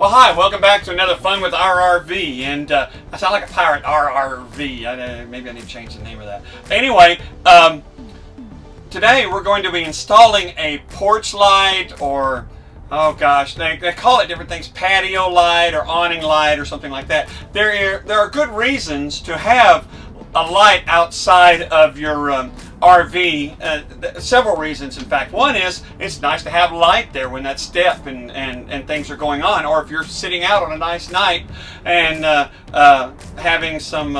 Well, hi, welcome back to another Fun with RRV, and I sound like a pirate, RRV. Maybe I need to change the name of that. Anyway, today we're going to be installing a porch light, or, oh gosh, they call it different things, patio light or awning light or something like that. There are good reasons to have a light outside of your RV, several reasons in fact. One is it's nice to have light there when that step and things are going on, or if you're sitting out on a nice night and having some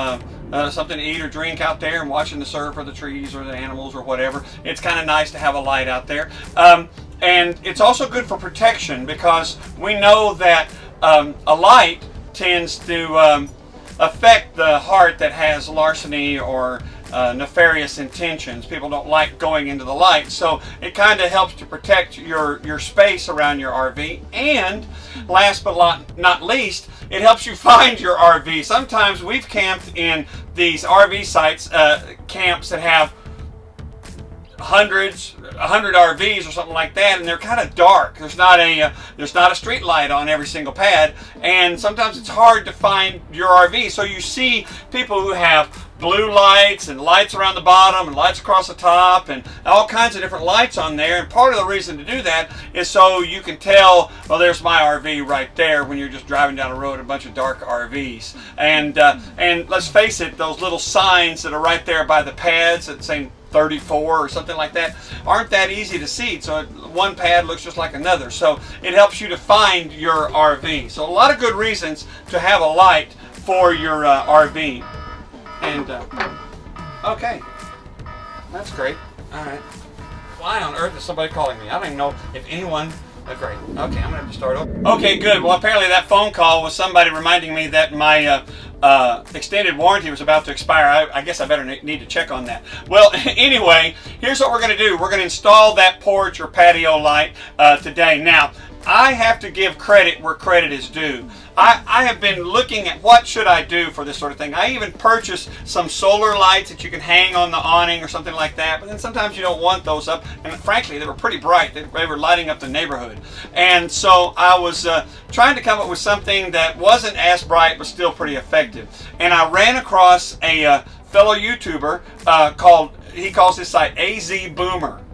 something to eat or drink out there and watching the surf or the trees or the animals or whatever. It's kind of nice to have a light out there. And it's also good for protection, because we know that a light tends to affect the heart that has larceny or nefarious intentions. People don't like going into the light, so it kind of helps to protect your space around your RV. And last but not least, it helps you find your RV. Sometimes we've camped in these RV sites, camps that have 100 RVs or something like that, and they're kind of dark. There's not a street light on every single pad, and sometimes it's hard to find your RV. So you see people who have blue lights and lights around the bottom and lights across the top and all kinds of different lights on there. And part of the reason to do that is so you can tell, well, there's my RV right there, when you're just driving down the road, a bunch of dark RVs. And let's face it, those little signs that are right there by the pads that say 34 or something like that aren't that easy to see. So one pad looks just like another. So it helps you to find your RV. So a lot of good reasons to have a light for your RV. And okay, that's great. All right. Why on earth is somebody calling me? I don't even know if anyone. Great. Okay, I'm gonna have to start over. Okay, good. Well, apparently that phone call was somebody reminding me that my extended warranty was about to expire. I guess I better need to check on that. Well, anyway, here's what we're going to do. We're going to install that porch or patio light today. Now, I have to give credit where credit is due. I have been looking at what should I do for this sort of thing. I even purchased some solar lights that you can hang on the awning or something like that, but then sometimes you don't want those up, and frankly they were pretty bright. They were lighting up the neighborhood. And so I was trying to come up with something that wasn't as bright but still pretty effective. And I ran across a fellow YouTuber he calls his site AZ Boomer.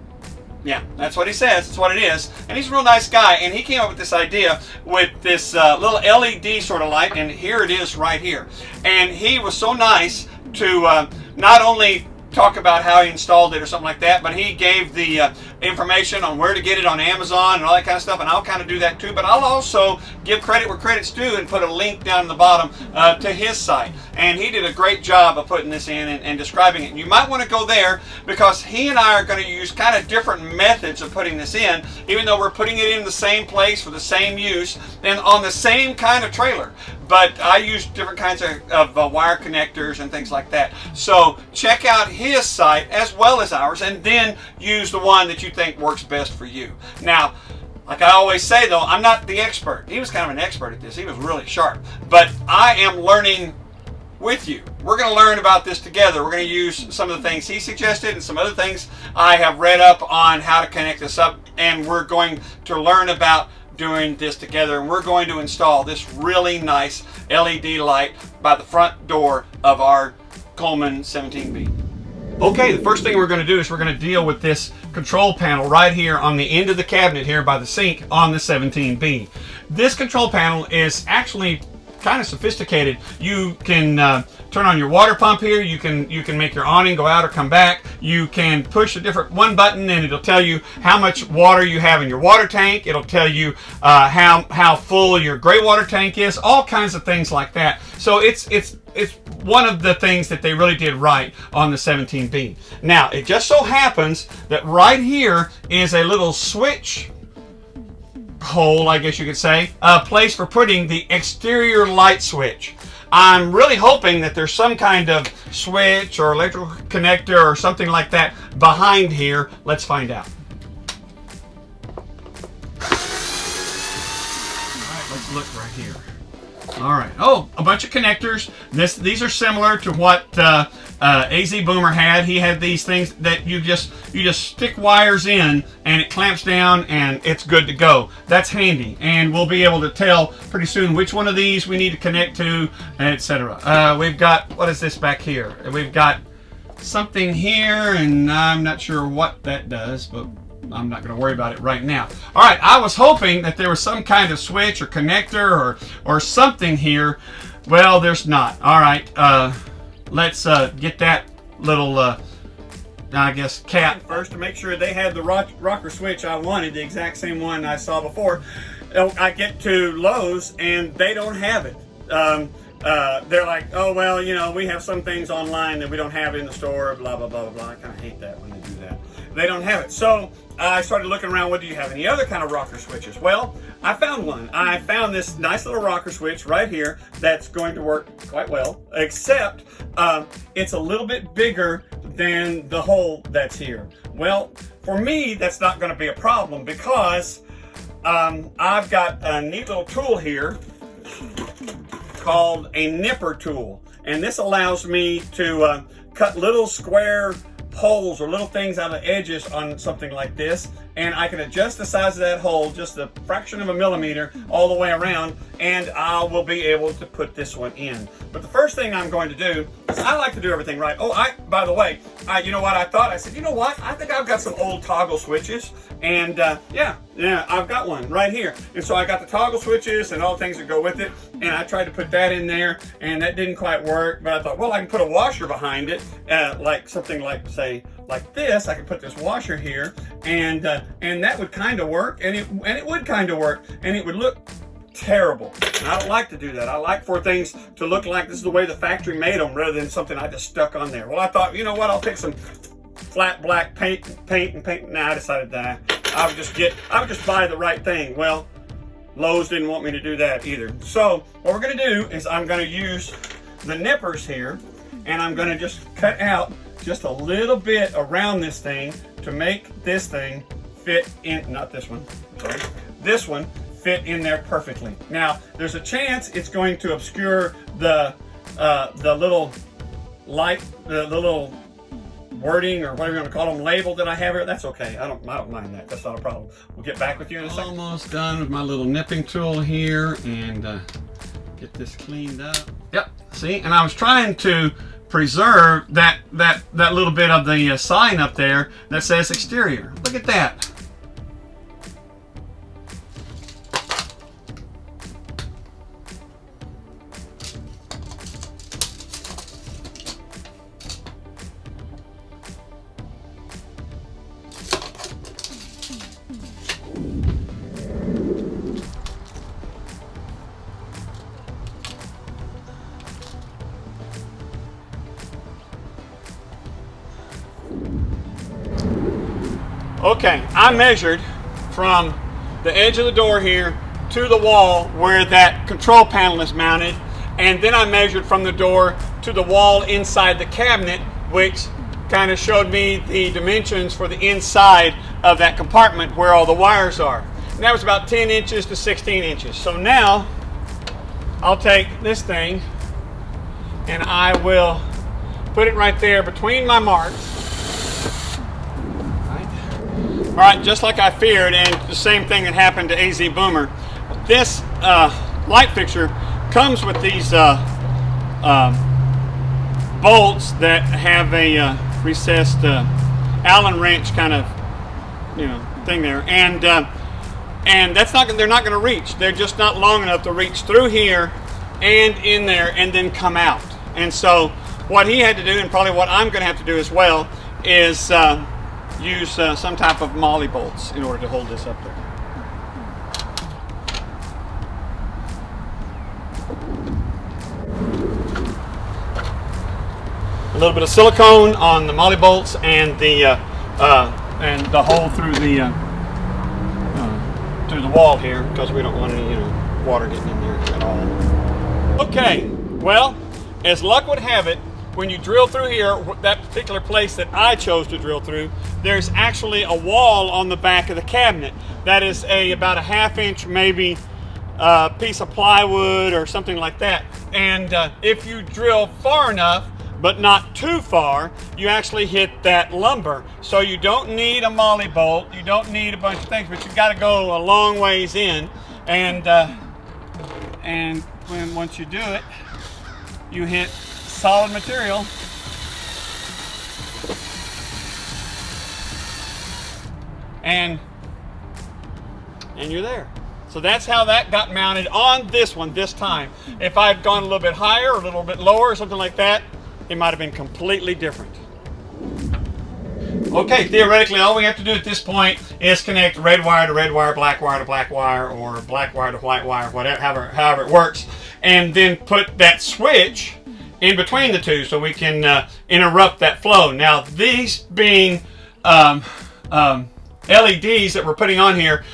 Yeah, that's what he says. That's what it is. And he's a real nice guy. And he came up with this idea with this little LED sort of light. And here it is right here. And he was so nice to not only talk about how he installed it or something like that, but he gave the information on where to get it on Amazon and all that kind of stuff, and I'll kind of do that too. But I'll also give credit where credit's due and put a link down in the bottom to his site. And he did a great job of putting this in and describing it. And you might want to go there, because he and I are going to use kind of different methods of putting this in, even though we're putting it in the same place for the same use and on the same kind of trailer. But I use different kinds of wire connectors and things like that. So check out his site as well as ours, and then use the one that you think works best for you. Now, like I always say though, I'm not the expert. He was kind of an expert at this. He was really sharp. But I am learning with you. We're going to learn about this together. We're going to use some of the things he suggested and some other things I have read up on how to connect this up, and we're going to learn about doing this together. And we're going to install this really nice LED light by the front door of our Coleman 17B. Okay, the first thing we're going to do is we're going to deal with this control panel right here on the end of the cabinet here by the sink on the 17B. This control panel is actually kind of sophisticated. You can turn on your water pump here. You can make your awning go out or come back. You can push one button and it'll tell you how much water you have in your water tank. It'll tell you how full your gray water tank is. All kinds of things like that. So it's one of the things that they really did right on the 17B. Now, it just so happens that right here is a little switch hole, I guess you could say, a place for putting the exterior light switch. I'm really hoping that there's some kind of switch or electrical connector or something like that behind here. Let's find out. All right, let's look right here. All right. Oh, a bunch of connectors. These are similar to what AZ Boomer had. He had these things that you just stick wires in and it clamps down and it's good to go. That's handy, and we'll be able to tell pretty soon which one of these we need to connect to, etc. We've got, what is this back here? We've got something here, and I'm not sure what that does, but I'm not going to worry about it right now. All right, I was hoping that there was some kind of switch or connector or something here. Well, there's not. All right, let's get that little, I guess, cat first to make sure they had the rocker switch I wanted, the exact same one I saw before. I get to Lowe's and they don't have it. They're like, oh, well, you know, we have some things online that we don't have in the store, blah, blah, blah, blah. I kind of hate that when they do that. They don't have it. So I started looking around, what do you have? Any other kind of rocker switches? Well, I found one. I found this nice little rocker switch right here that's going to work quite well, except it's a little bit bigger than the hole that's here. Well, for me, that's not going to be a problem because I've got a neat little tool here called a nipper tool, and this allows me to cut little square holes or little things out of the edges on something like this, and I can adjust the size of that hole just a fraction of a millimeter all the way around, and I will be able to put this one in. But the first thing I'm going to do is, I like to do everything right. Oh, by the way, you know what I thought? I said, you know what? I think I've got some old toggle switches, and yeah, I've got one right here. And so I got the toggle switches and all the things that go with it, and I tried to put that in there, and that didn't quite work. But I thought, well, I can put a washer behind it, like something like, say, like this. I could put this washer here, and that would kind of work, and it would kind of work, and it would look terrible. And I don't like to do that. I like for things to look like this is the way the factory made them, rather than something I just stuck on there. Well, I thought, you know what? I'll take some flat black paint. Now I decided that I would just buy the right thing. Well, Lowe's didn't want me to do that either. So what we're going to do is I'm going to use the nippers here, and I'm going to just cut out just a little bit around this thing to make this thing fit in, not this one, sorry, this one fit in there perfectly. Now, there's a chance it's going to obscure the little light, the little wording or whatever you want to call them, label that I have here. That's okay. I don't mind that. That's not a problem. We'll get back with you in a second. Almost done with my little nipping tool here, and get this cleaned up. Yep. See, and I was trying to preserve that little bit of the sign up there that says exterior. Look at that. Okay, I measured from the edge of the door here to the wall where that control panel is mounted, and then I measured from the door to the wall inside the cabinet, which kind of showed me the dimensions for the inside of that compartment where all the wires are. And that was about 10 inches to 16 inches. So now I'll take this thing and I will put it right there between my marks. All right, just like I feared, and the same thing that happened to AZ Boomer. This light fixture comes with these bolts that have a recessed Allen wrench kind of, thing there, and that's not, they're not going to reach. They're just not long enough to reach through here and in there and then come out. And so what he had to do, and probably what I'm going to have to do as well, is use some type of molly bolts in order to hold this up there. A little bit of silicone on the molly bolts and the hole through the wall here, because we don't want any water getting in there at all. Okay, well, as luck would have it, when you drill through here, that particular place that I chose to drill through, there's actually a wall on the back of the cabinet. That is about a ½ inch maybe piece of plywood or something like that. And if you drill far enough, but not too far, you actually hit that lumber. So you don't need a molly bolt, you don't need a bunch of things, but you've got to go a long ways in, and once you do it, you hit solid material. And you're there. So that's how that got mounted on this one this time. If I had gone a little bit higher or a little bit lower or something like that, it might have been completely different. Okay, theoretically, all we have to do at this point is connect red wire to red wire, black wire to black wire, or black wire to white wire, whatever, however it works, and then put that switch in between the two so we can interrupt that flow. Now, these being LEDs that we're putting on here,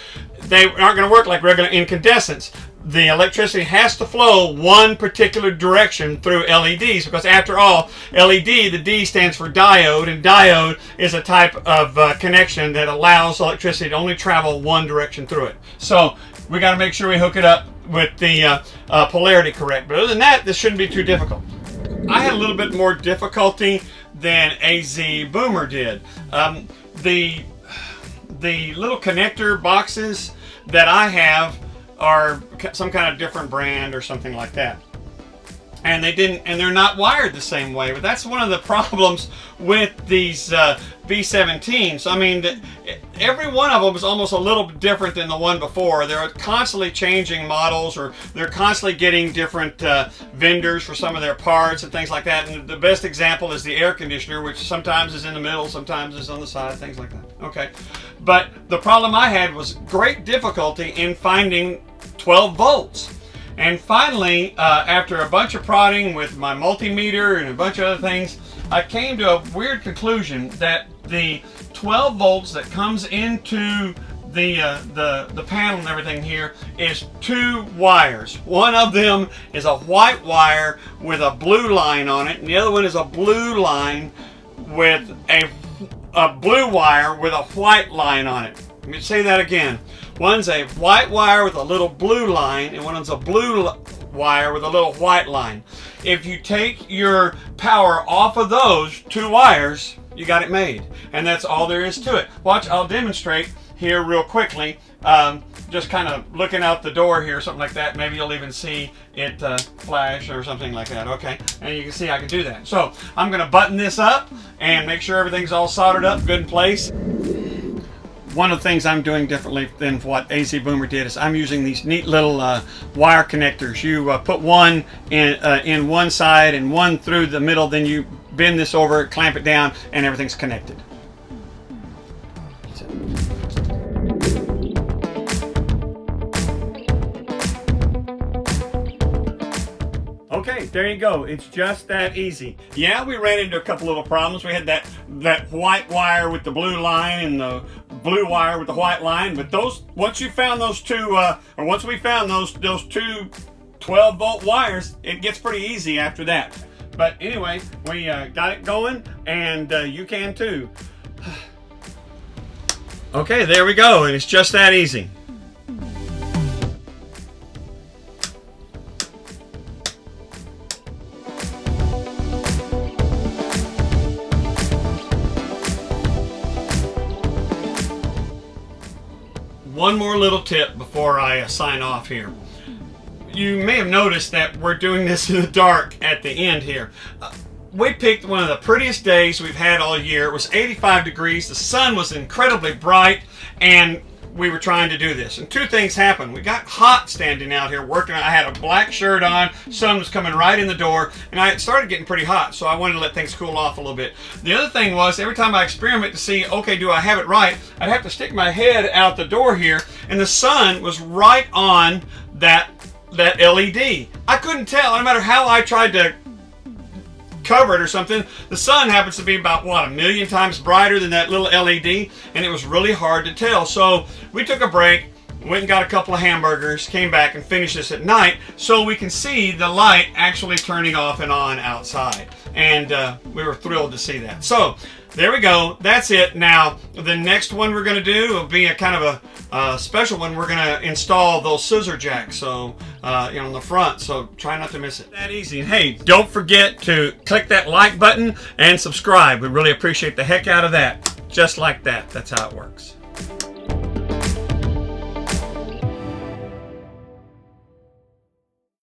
they aren't going to work like regular incandescents. The electricity has to flow one particular direction through LEDs, because after all, LED, the D stands for diode, and diode is a type of connection that allows electricity to only travel one direction through it. So we got to make sure we hook it up with the polarity correct. But other than that, this shouldn't be too difficult. I had a little bit more difficulty than AZ Boomer did. The little connector boxes that I have are some kind of different brand or something like that, and they're not wired the same way. But that's one of the problems with these B17s. I mean, every one of them is almost a little bit different than the one before. They're constantly changing models, or they're constantly getting different vendors for some of their parts and things like that. And the best example is the air conditioner, which sometimes is in the middle, sometimes is on the side, things like that. Okay, but the problem I had was great difficulty in finding 12 volts. And finally, after a bunch of prodding with my multimeter and a bunch of other things, I came to a weird conclusion that the 12 volts that comes into the panel and everything here is two wires. One of them is a white wire with a blue line on it, and the other one is a blue line with a blue wire with a white line on it. Let me say that again. One's a white wire with a little blue line, and one's a blue wire with a little white line. If you take your power off of those two wires, you got it made. And that's all there is to it. Watch, I'll demonstrate here real quickly. Just kind of looking out the door here, something like that. Maybe you'll even see it flash or something like that. Okay, and you can see I can do that. So I'm going to button this up and make sure everything's all soldered up, good in place. One of the things I'm doing differently than what AZ Boomer did is I'm using these neat little wire connectors. You put one in one side and one through the middle, then you bend this over, clamp it down, and everything's connected. Okay, there you go. It's just that easy. Yeah, we ran into a couple little problems. We had that white wire with the blue line and the blue wire with the white line, but once you found those two, or once we found those two 12-volt wires, it gets pretty easy after that. But anyway, we got it going, and you can too. Okay, there we go, and it's just that easy. One more little tip before I sign off here. You may have noticed that we're doing this in the dark at the end here. We picked one of the prettiest days we've had all year. It was 85 degrees, the sun was incredibly bright, and we were trying to do this. And two things happened. We got hot standing out here working. I had a black shirt on, sun was coming right in the door, and I started getting pretty hot, so I wanted to let things cool off a little bit. The other thing was, every time I experiment to see, okay, do I have it right, I'd have to stick my head out the door here, and the sun was right on that LED. I couldn't tell, no matter how I tried to cover it or something. The sun happens to be about, what, 1,000,000 times brighter than that little LED, and it was really hard to tell. So we took a break, went and got a couple of hamburgers, came back and finished this at night so we can see the light actually turning off and on outside. And we were thrilled to see that. So there we go. That's it. Now the next one we're going to do will be a kind of a special one. We're going to install those scissor jacks, so on the front. So try not to miss it. That easy. And hey, don't forget to click that like button and subscribe. We really appreciate the heck out of that. Just like that. That's how it works.